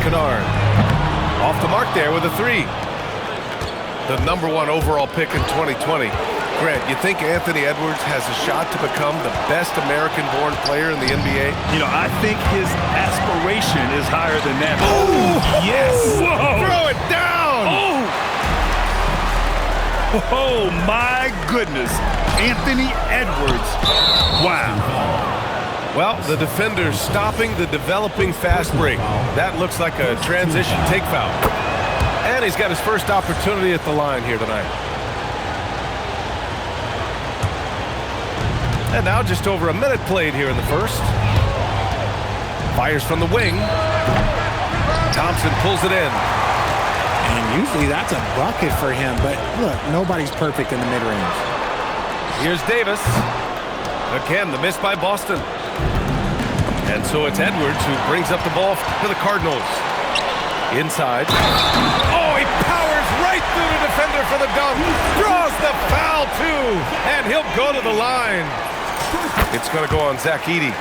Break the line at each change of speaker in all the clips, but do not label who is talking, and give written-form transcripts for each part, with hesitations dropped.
Kennard. Off the mark there with a three. The #1 overall pick in 2020. Grant, you think Anthony Edwards has a shot to become the best American-born player in the NBA?
You know, I think his aspiration is higher than that.
Oh, yes!
Whoa!
Throw it down!
Oh, my goodness. Anthony Edwards. Wow.
Well, the defender stopping the developing fast break. That looks like a transition take foul. And he's got his first opportunity at the line here tonight. And now just over a minute played here in the first. Fires from the wing. Thompson pulls it in.
And usually that's a bucket for him, but look, nobody's perfect in the mid-range.
Here's Davis. Again, the miss by Boston. And so it's Edwards who brings up the ball for the Cardinals. Inside. Oh, he powers right through the defender for the dunk. Draws the foul, too. And he'll go to the line. It's going to go on Zach Edey.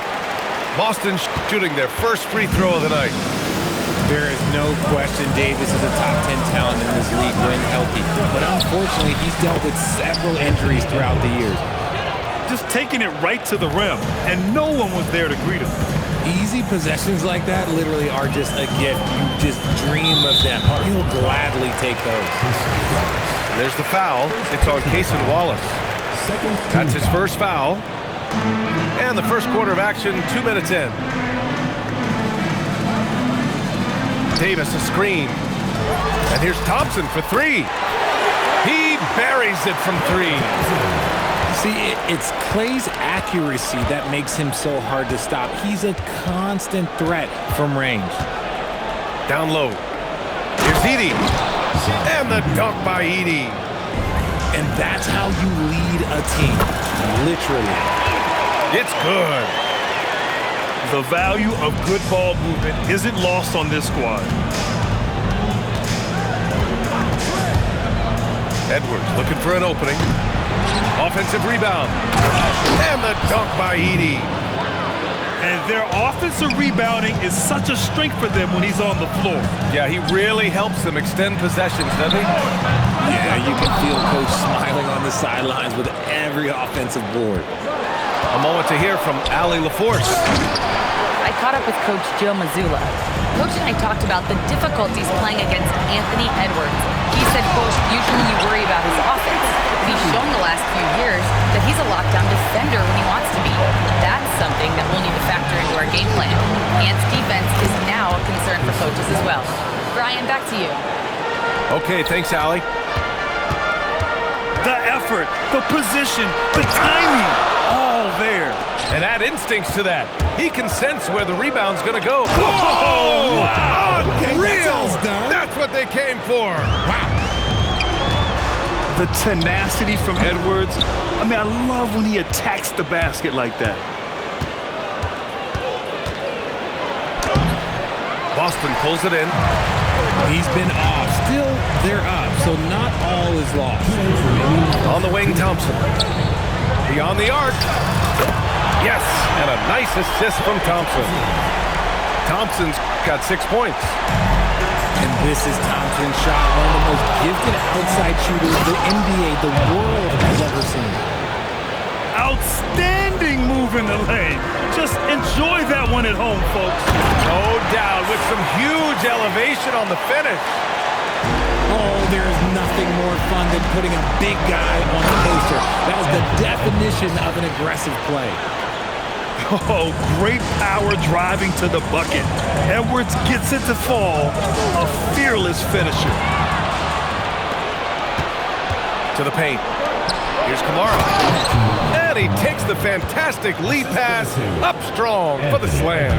Boston shooting their first free throw of the night.
There is no question Davis is a top 10 talent in this league when healthy. But unfortunately, he's dealt with several injuries throughout the years.
Just taking it right to the rim, and no one was there to greet him.
Easy possessions like that literally are just a gift. You just dream of them. He'll gladly take those.
And there's the foul. It's on Cason Wallace. That's his first foul. And the first quarter of action, 2 minutes in. Davis a screen. And here's Thompson for three. He buries it from three.
See, it's Clay's accuracy that makes him so hard to stop. He's a constant threat from range.
Down low. Here's Edey. And the dunk by Edey.
And that's how you lead a team. Literally.
It's good.
The value of good ball movement isn't lost on this squad.
Edwards looking for an opening. Offensive rebound. And the dunk by Edey.
And their offensive rebounding is such a strength for them when he's on the floor.
Yeah, he really helps them extend possessions, doesn't he?
Yeah, you can feel Coach smiling on the sidelines with every offensive board.
A moment to hear from Allie LaForce.
I caught up with Coach Joe Mazzulla. Coach and I talked about the difficulties playing against Anthony Edwards. He said, quote, usually you worry about his offense, but he's shown the last few years that he's a lockdown defender when he wants to be. That's something that we'll need to factor into our game plan. Ant's defense is now a concern for coaches as well. Brian, back to you.
Okay, thanks, Allie.
The effort, the position, the timing, all there.
And add instincts to that. He can sense where the rebound's going to go.
Whoa! Wow.
Unreal! That's what they came for.
Wow.
The tenacity from Edwards. I mean, I love when he attacks the basket like that.
Boston pulls it in.
He's been off. Still, they're up, so not all is lost.
On the wing, Thompson. Beyond the arc. Yes, and a nice assist from Thompson. Thompson's got 6 points.
And this is Thompson's shot, one of the most gifted outside shooters the NBA, the world has ever seen.
Outstanding move in the lane. Just enjoy that one at home, folks.
No doubt, with some huge elevation on the finish.
Oh, there's nothing more fun than putting a big guy on the poster. That was the definition of an aggressive play.
Oh, great power driving to the bucket. Edwards gets it to fall. A fearless finisher.
To the paint. Here's Kamara. And he takes the fantastic lead pass up strong for the slam.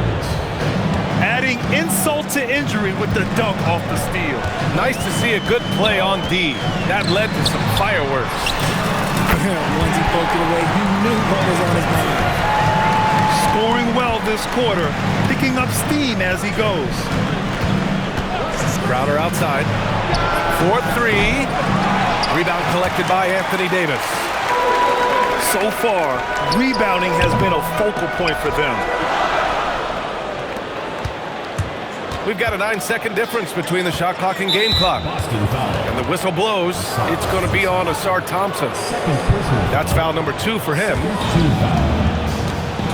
Adding insult to injury with the dunk off the steal.
Nice to see a good play on D. That led to some fireworks.
Once he poked it away, you knew what was on his mind.
Scoring well this quarter, picking up steam as he goes.
Crowder outside. 4-3. Rebound collected by Anthony Davis.
So far, rebounding has been a focal point for them.
We've got a 9-second difference between the shot clock and game clock. And the whistle blows. It's going to be on Asar Thompson. That's foul number 2 for him.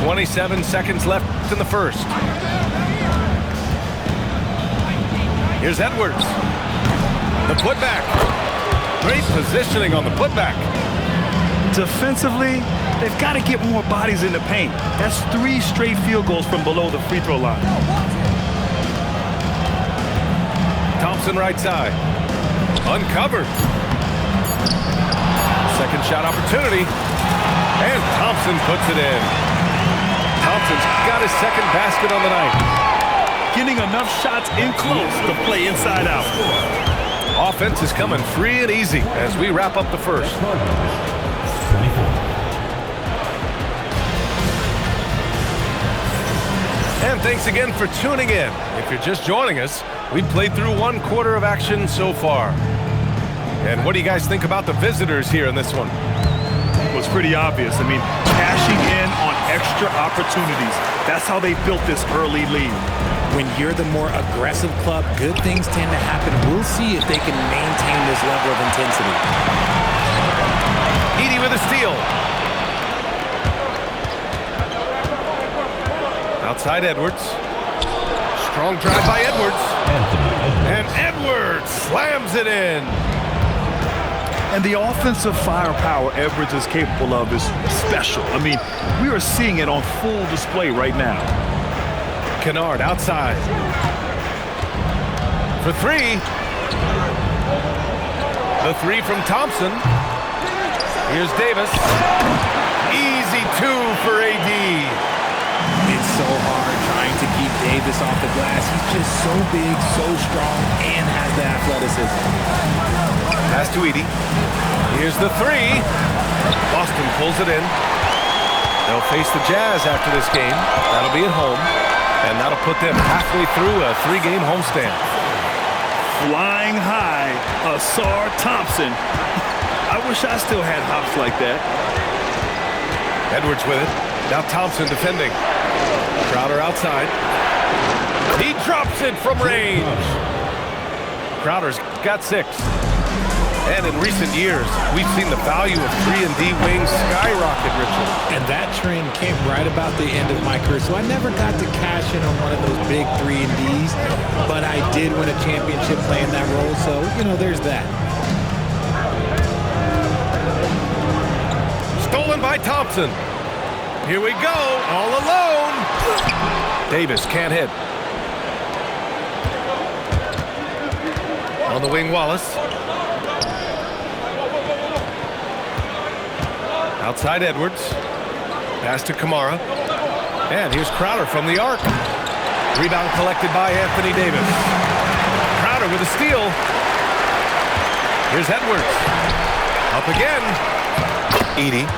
27 seconds left in the first. Here's Edwards. The putback. Great positioning on the putback.
Defensively, they've got to get more bodies in the paint. That's 3 straight field goals from below the free throw line.
Thompson right side. Uncovered. Second shot opportunity. And Thompson puts it in. Thompson's got his second basket on the night.
Getting enough shots in close to play inside out.
Offense is coming free and easy as we wrap up the first. And thanks again for tuning in. If you're just joining us, we've played through 1 quarter of action so far. And what do you guys think about the visitors here in this one?
It was pretty obvious. I mean, cashing in on extra opportunities. That's how they built this early lead.
When you're the more aggressive club, good things tend to happen. We'll see if they can maintain this level of intensity.
Edey with a steal. Outside Edwards. Strong drive by Edwards. And Edwards slams it in.
And the offensive firepower Edwards is capable of is special. I mean, we are seeing it on full display right now.
Kennard outside. For 3. The 3 from Thompson. Here's Davis. Easy 2 for AD.
It's so hard trying to keep Davis off the glass. He's just so big, so strong, and has the athleticism.
Pass to Edey. Here's the 3. Boston pulls it in. They'll face the Jazz after this game. That'll be at home. And that'll put them halfway through a 3-game homestand.
Flying high, Asar Thompson. I wish I still had hops like that.
Edwards with it. Now Thompson defending. Crowder outside. He drops it from range. Crowder's got 6. And in recent years, we've seen the value of 3-and-D wings skyrocket, Richard.
And that trend came right about the end of my career. So I never got to cash in on one of those big 3-and-Ds, but I did win a championship playing that role. So, there's that.
Stolen by Thompson. Here we go, all alone. Davis can't hit. On the wing, Wallace. Outside Edwards. Pass to Kamara. And here's Crowder from the arc. Rebound collected by Anthony Davis. Crowder with a steal. Here's Edwards. Up again. Edey.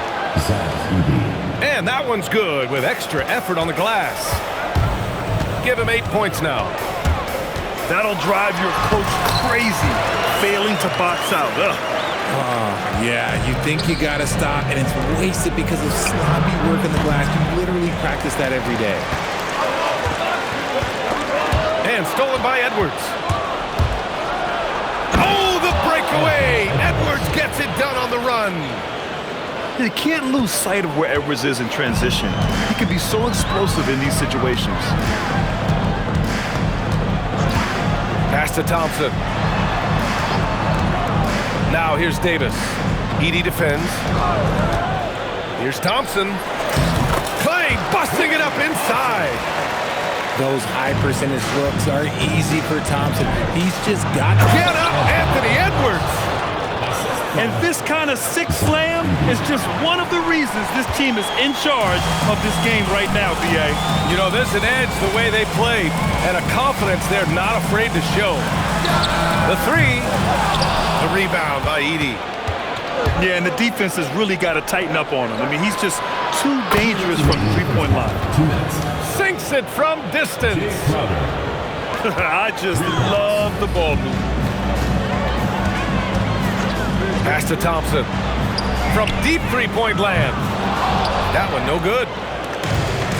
And that one's good with extra effort on the glass. Give him 8 points now.
That'll drive your coach crazy, failing to box out.
Yeah, you think you got to stop, and it's wasted because of sloppy work on the glass. You literally practice that every day.
And stolen by Edwards. Oh, the breakaway! Edwards gets it done on the run.
You can't lose sight of where Edwards is in transition. He can be so explosive in these situations.
Pass to Thompson. Now here's Davis. Edey defends. Here's Thompson. Clay busting it up inside.
Those high percentage looks are easy for Thompson. He's just got to
get up, Anthony Edwards.
And this kind of sick slam is just one of the reasons this team is in charge of this game right now, B.A.
There's an edge the way they play and a confidence they're not afraid to show. The 3. The rebound by Edey.
Yeah, and the defense has really got to tighten up on him. I mean, he's just too dangerous from the three-point line.
Sinks it from distance.
I just love the ball move.
Pass to Thompson. From deep three-point land. That one no good.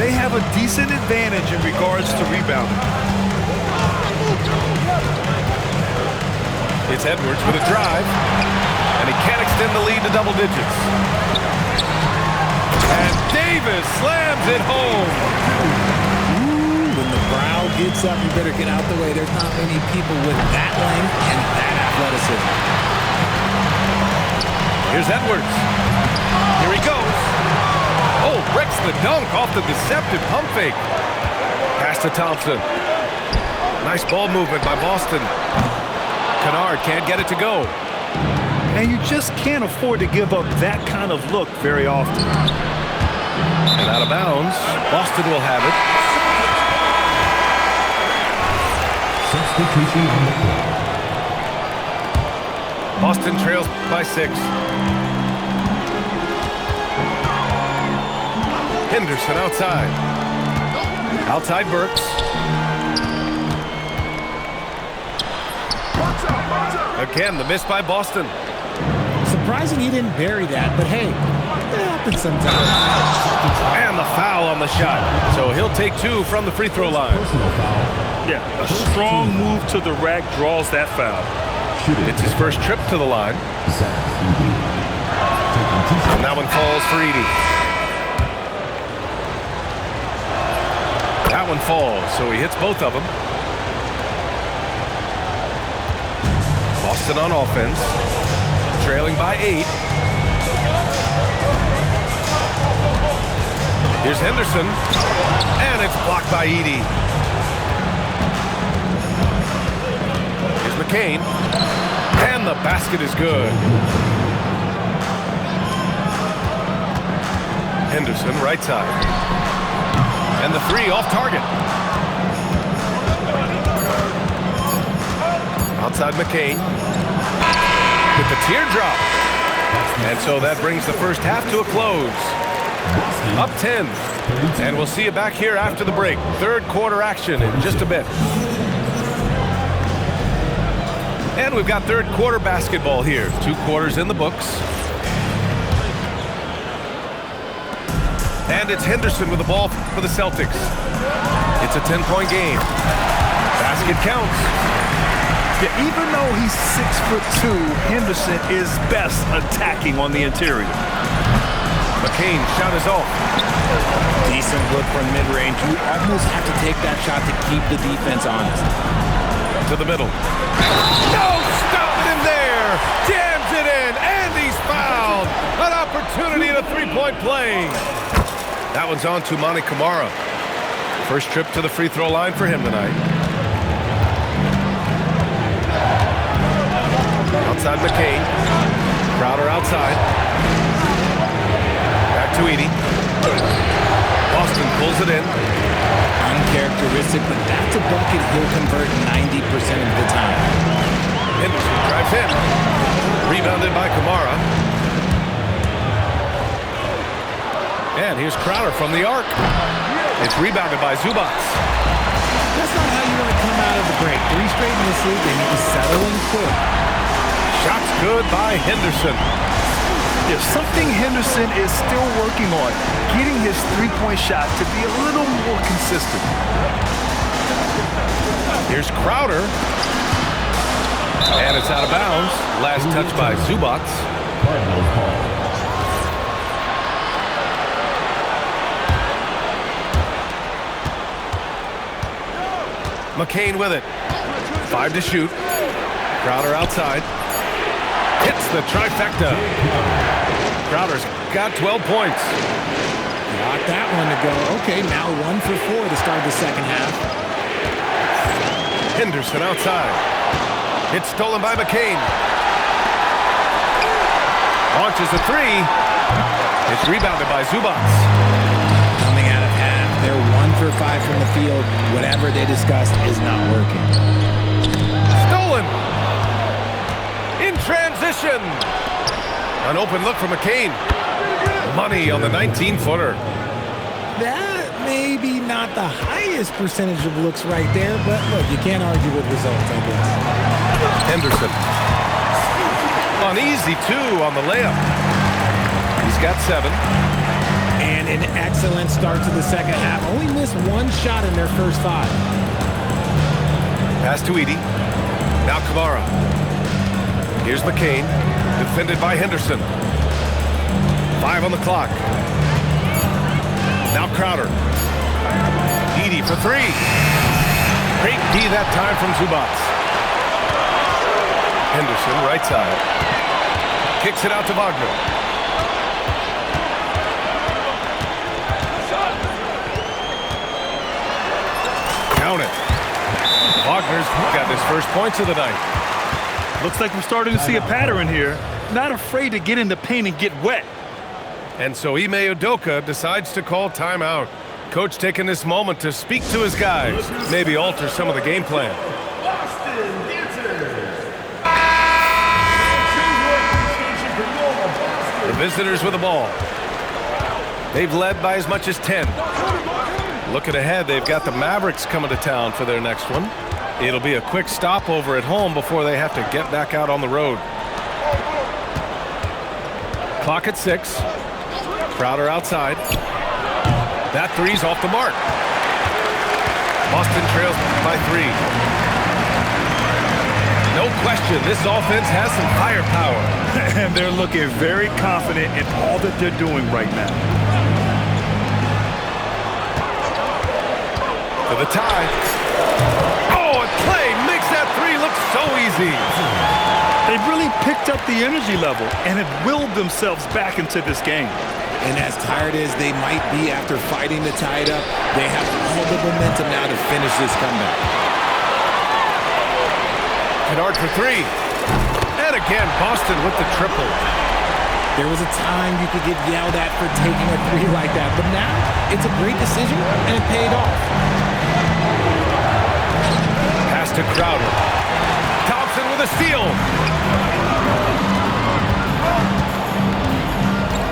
They have a decent advantage in regards to rebounding.
It's Edwards with a drive, and he can't extend the lead to double digits. And Davis slams it home.
When the brow gets up, you better get out the way. There's not many people with that length and that athleticism.
Here's Edwards. Here he goes. Oh, breaks the dunk off the deceptive pump fake. Pass to Thompson. Nice ball movement by Boston. Kennard can't get it to go.
And you just can't afford to give up that kind of look very often.
And out of bounds, Boston will have it.
Substitution on the court.
Boston trails by 6. Henderson outside. Outside Burks. Again, the miss by Boston.
Surprising he didn't bury that, but hey, it happens sometimes.
And the foul on the shot. So he'll take 2 from the free throw line.
Personal foul.
Yeah, a strong move to the rack draws that foul.
It's his first trip to the line. And that one falls for Edey. That one falls, so he hits both of them. Boston on offense, trailing by 8. Here's Henderson, and it's blocked by Edey. Here's McCain, and the basket is good. Henderson, right side. And the 3 off target. Outside McCain with the teardrop. And so that brings the first half to a close. Up 10. And we'll see you back here after the break. Third quarter action in just a bit. And we've got third quarter basketball here. 2 quarters in the books. And it's Henderson with the ball for the Celtics. It's a 10-point game. Basket counts.
Yeah, even though he's 6'2", Henderson is best attacking on the interior.
McCain shot is off.
Decent look from mid-range. You almost have to take that shot to keep the defense honest.
To the middle. No, stopping him there. Jams it in, and he's fouled. An opportunity in a 3-point play. That one's on to Monty Kamara. First trip to the free throw line for him tonight. Outside McCain. Crowder outside. Back to Edey. Boston pulls it in.
Uncharacteristic, but that's a bucket he'll convert 90% of the time.
Henderson drives in. Rebounded by Kamara. And here's Crowder from the arc. It's rebounded by Zubats.
That's not how you want to come out of the break. 3 straight misses, they need to settle in quick.
Shots good by Henderson.
There's something Henderson is still working on, getting his 3-point shot to be a little more consistent.
Here's Crowder. And it's out of bounds. Last touch by Zubats.
Cardinals ball.
McCain with it. 5 to shoot. Crowder outside. Hits the trifecta. Crowder's got 12 points.
Got that one to go. Okay, now 1 for 4 to start the second half.
Henderson outside. It's stolen by McCain. Launches a 3. It's rebounded by Zubats.
Coming out of half, they're 1 for 5 from the field. Whatever they discussed is not working.
Stolen. In transition. An open look for McCain. Money on the 19-footer.
That may be not the highest percentage of looks right there, but look, you can't argue with results, I guess.
Henderson. An easy 2 on the layup. He's got 7.
And an excellent start to the second half. Only missed 1 shot in their first 5.
Pass to Edey. Now Kamara. Here's McCain, defended by Henderson. 5 on the clock. Now Crowder. Edey for 3. Great D that time from Zubats. Henderson, right side. Kicks it out to Wagner. Count it. Wagner's got his first points of the night.
Looks like we're starting to see a pattern here. Not afraid to get in the paint and get wet.
And so Ime Udoka decides to call timeout. Coach taking this moment to speak to his guys, maybe alter some of the game plan. The visitors with the ball. They've led by as much as 10. Looking ahead, they've got the Mavericks coming to town for their next one. It'll be a quick stopover at home before they have to get back out on the road. Clock at 6. Crowder outside. That three's off the mark. Boston trails by 3. No question, this offense has some firepower.
And they're looking very confident in all that they're doing right now.
For the tie. Oh, and Clay makes that 3 look so easy.
They've really picked up the energy level and have willed themselves back into this game.
And as tired as they might be after fighting to tie it up, they have all the momentum now to finish this comeback.
Kennard for 3. And again, Boston with the triple.
There was a time you could get yelled at for taking a 3 like that, but now it's a great decision and it paid off.
Pass to Crowder. Thompson with a steal.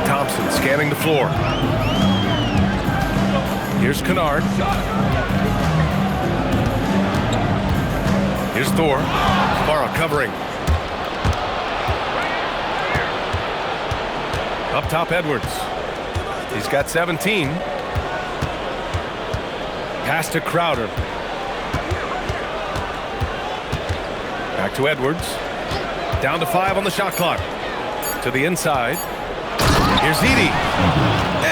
Thompson scanning the floor. Here's Kennard. Here's Thor. Barra covering. Up top, Edwards. He's got 17. Pass to Crowder. Back to Edwards. Down to 5 on the shot clock. To the inside. Here's Edey.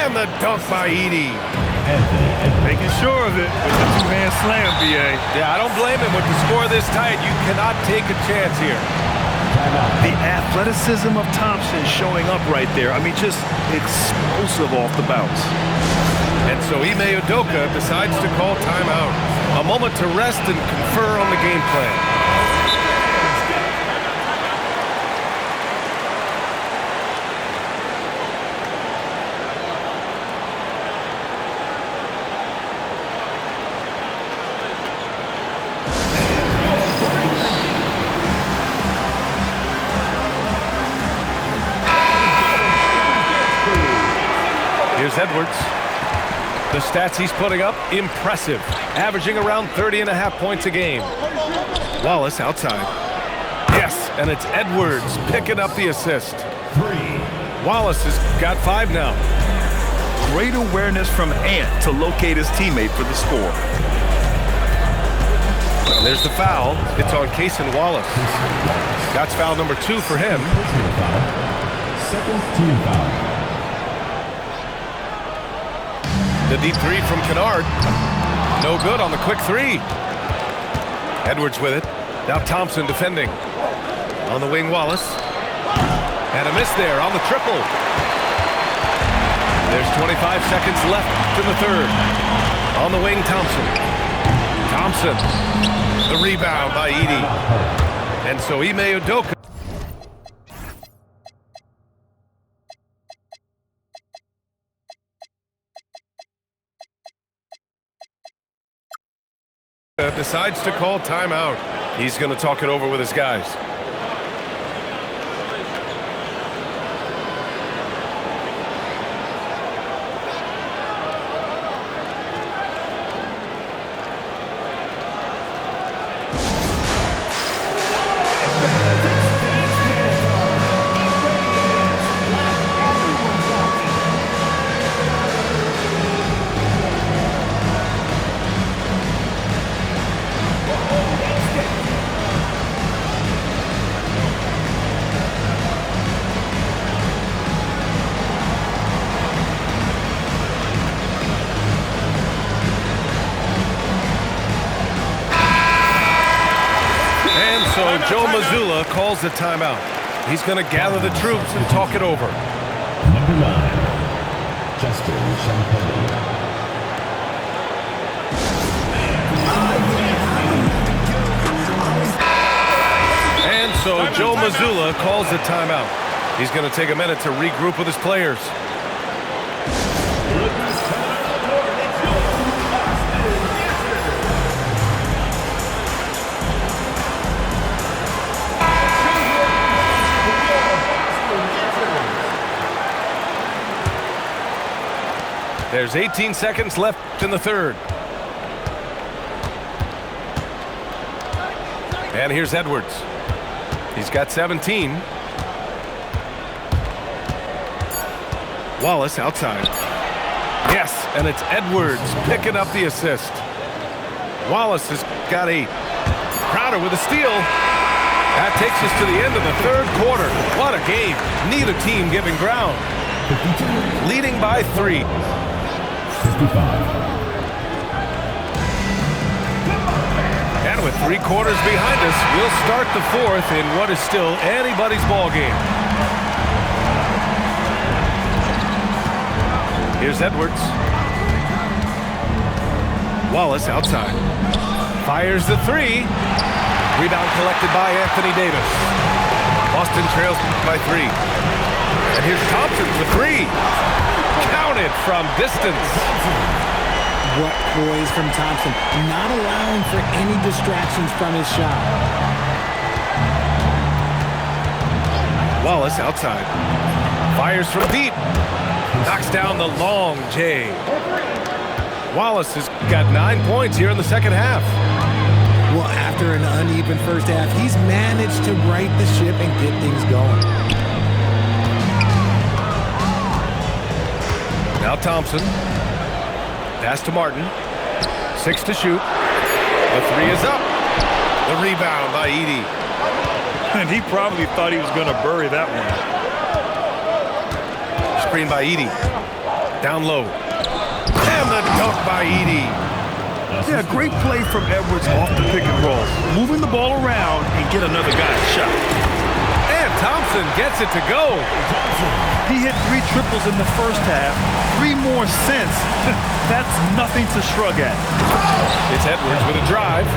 And the dunk by Edey.
Making sure of it with the two-hand slam, B.A.
Yeah, I don't blame him. With the score this tight, you cannot take a chance here.
The athleticism of Thompson showing up right there. I mean, just explosive off the bounce.
And so Ime Udoka decides to call timeout. A moment to rest and confer on the game plan. Here's Edwards. The stats he's putting up, impressive. Averaging around 30.5 points a game. Wallace outside. Yes, and it's Edwards picking up the assist. Wallace has got 5 now.
Great awareness from Ant to locate his teammate for the score.
And there's the foul. It's on Cason Wallace. That's foul number 2 for him.
Second team foul.
The deep 3 from Kennard. No good on the quick 3. Edwards with it. Now Thompson defending. On the wing, Wallace. And a miss there on the triple. There's 25 seconds left in the third. On the wing, Thompson. Thompson. The rebound by Edey. And so Ime Udoka decides to call timeout. He's going to talk it over with his guys. so Joe Mazzulla calls the timeout. He's going to gather the troops and talk it over.
Number 9, Justin Champagne.
And so Joe Mazzulla calls the timeout. He's going to take a minute to regroup with his players. There's 18 seconds left in the third. And here's Edwards. He's got 17. Wallace outside. Yes, and it's Edwards picking up the assist. Wallace has got a Crowder with a steal. That takes us to the end of the third quarter. What a game. Neither team giving ground. Leading by 3.
55.
And with 3 quarters behind us, we'll start the fourth in what is still anybody's ball game. Here's Edwards. Wallace outside. Fires the 3. Rebound collected by Anthony Davis. Boston trails by 3. And here's Thompson for 3. Counted from distance.
What poise from Thompson, not allowing for any distractions from his shot.
Wallace outside. Fires from deep. Knocks down the long J. Wallace has got 9 points here in the second half.
Well, after an uneven first half, he's managed to right the ship and get things going.
Now Thompson. Pass to Martin. 6 to shoot. The 3 is up. The rebound by Edey.
And he probably thought he was going to bury that one.
Screen by Edey. Down low. And the dunk by Edey.
Yeah, great play from Edwards off the pick and roll. Moving the ball around and get another guy's shot.
And Thompson gets it to go.
He hit 3 triples in the first half, 3 more since. That's nothing to shrug at.
It's Edwards with a drive.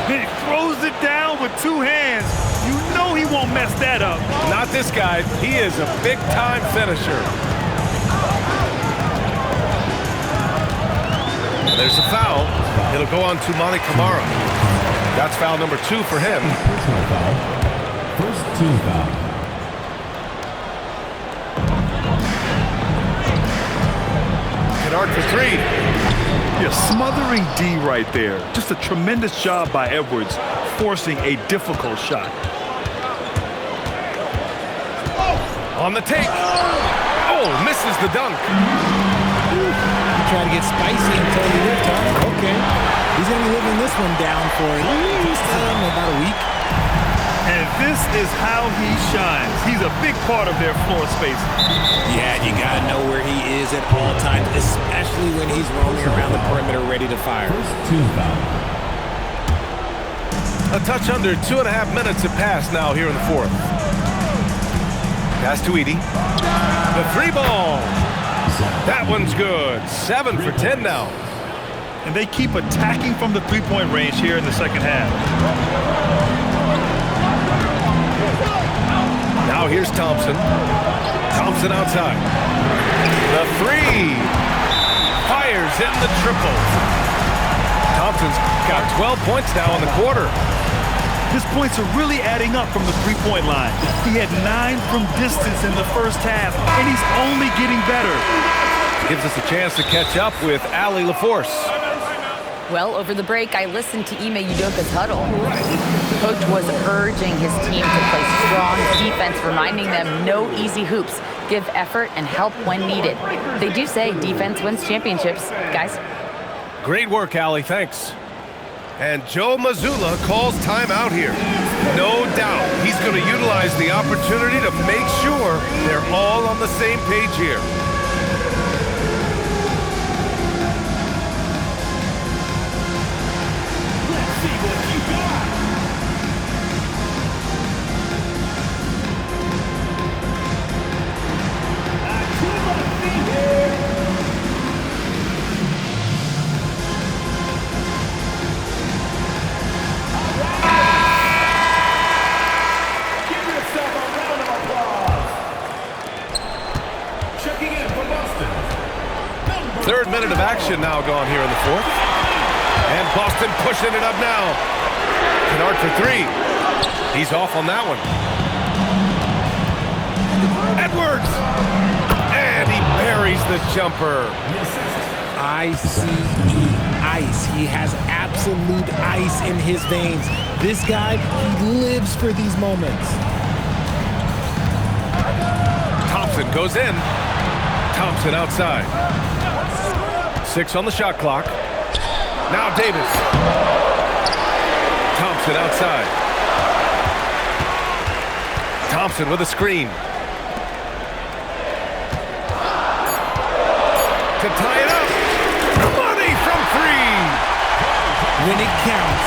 He throws it down with 2 hands. You know he won't mess that up.
Not this guy. He is a big-time finisher. There's a foul. It'll go on to Monty Kamara. That's foul number 2 for him.
Personal foul. First team foul.
Kennard for 3.
Yeah, smothering D right there. Just a tremendous job by Edwards, forcing a difficult shot.
On the take. Oh, misses the dunk.
Trying to get spicy and tell you this time. Okay. He's going to be living this one down for at least about a week.
And this is how he shines. He's a big part of their floor space.
Yeah, you got to know where he is at all times, especially when he's roaming around the perimeter ready to fire.
First team foul.
A touch under 2.5 minutes have passed now here in the fourth. Pass to Edey. The 3 ball. That one's good. 7 for 10 now.
And they keep attacking from the 3-point range here in the second half.
Now here's Thompson. Thompson outside. The 3. Fires in the triple. Thompson's got 12 points now in the quarter.
His points are really adding up from the 3-point line. He had 9 from distance in the first half, and he's only getting better.
Gives us a chance to catch up with Allie LaForce.
Well, over the break, I listened to Ime Udoka's huddle. Coach was urging his team to play strong defense, reminding them no easy hoops, give effort, and help when needed. They do say defense wins championships, guys.
Great work, Allie. Thanks. And Joe Mazzulla calls timeout here. No doubt he's going to utilize the opportunity to make sure they're all on the same page here. minute of action now gone here in the fourth. And Boston pushing it up now. Kennard for three. He's off on that one. Edwards! And he buries the jumper.
Ice. He has absolute ice in his veins. This guy, he lives for these moments.
Thompson goes in. Thompson outside. 6 on the shot clock. Now Davis. Thompson outside. Thompson with a screen. To tie it up. Money from three.
When it counts,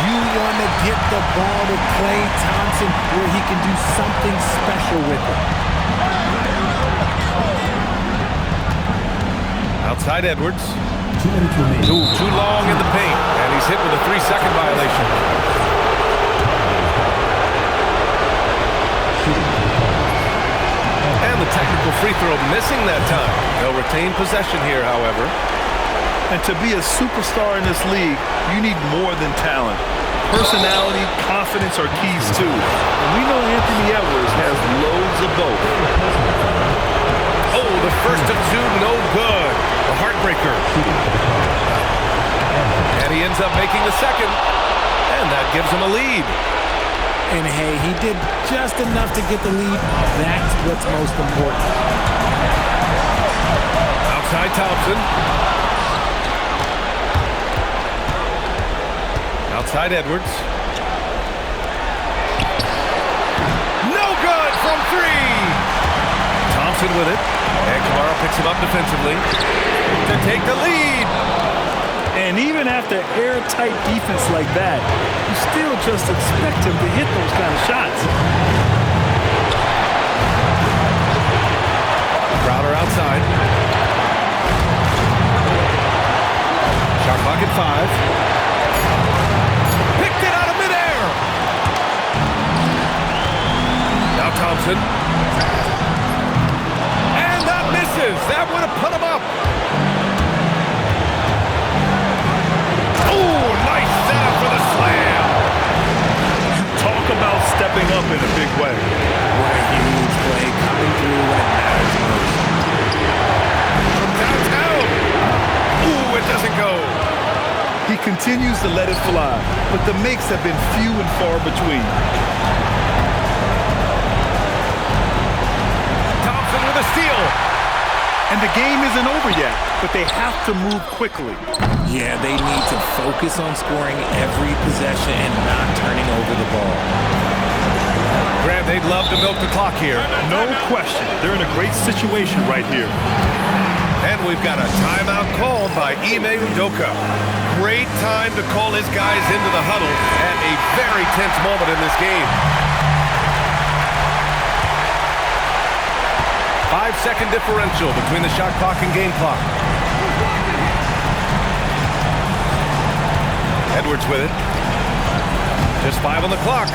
you want to get the ball to Klay Thompson where he can do something special with it.
Outside Edwards.
2 minutes remaining.
Too long in the paint. And he's hit with a 3-second violation. And the technical free throw missing that time. They'll retain possession here, however.
And to be a superstar in this league, you need more than talent. Personality, confidence are keys too. And we know Anthony Edwards has loads of both.
Oh, the first of two, no good. The heartbreaker. And he ends up making the second. And that gives him a lead.
And hey, he did just enough to get the lead. That's what's most important.
Outside Thompson. Outside Edwards. No good from three. Thompson with it. And Kamara picks him up defensively to take the lead.
And even after airtight defense like that, you still just expect him to hit those kind of shots.
Crowder outside. Shot clock at 5. Picked it out of midair. Now Thompson. And that misses. That would have put him up. Oh, nice setup for the slam.
Talk about stepping up in a big way.
What a huge play coming through when it matters most.
From downtown. Ooh, it doesn't go.
He continues to let it fly, but the makes have been few and far between.
Thompson with a steal.
And the game isn't over yet, but they have to move quickly.
Yeah, they need to focus on scoring every possession and not turning over the ball.
Grant, they'd love to milk the clock here.
No question. They're in a great situation right here.
And we've got a timeout called by Ime Udoka. Great time to call his guys into the huddle at a very tense moment in this game. 5-second differential between the shot clock and game clock. Edwards with it. Just 5 on the clock.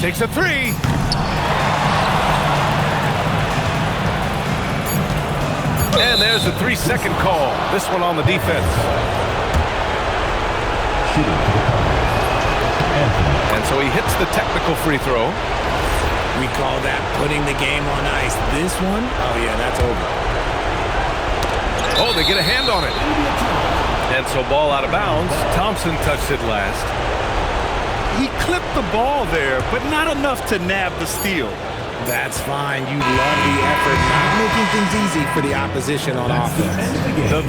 Takes a 3. And there's a 3-second call. This one on the defense. And so he hits the technical free throw.
We call that putting the game on ice. This one, oh yeah, that's over.
Oh, they get a hand on it. And so ball out of bounds. Thompson touched it last.
He clipped the ball there, but not enough to nab the steal.
That's fine. You love the effort, not making things easy for the opposition on offense.
The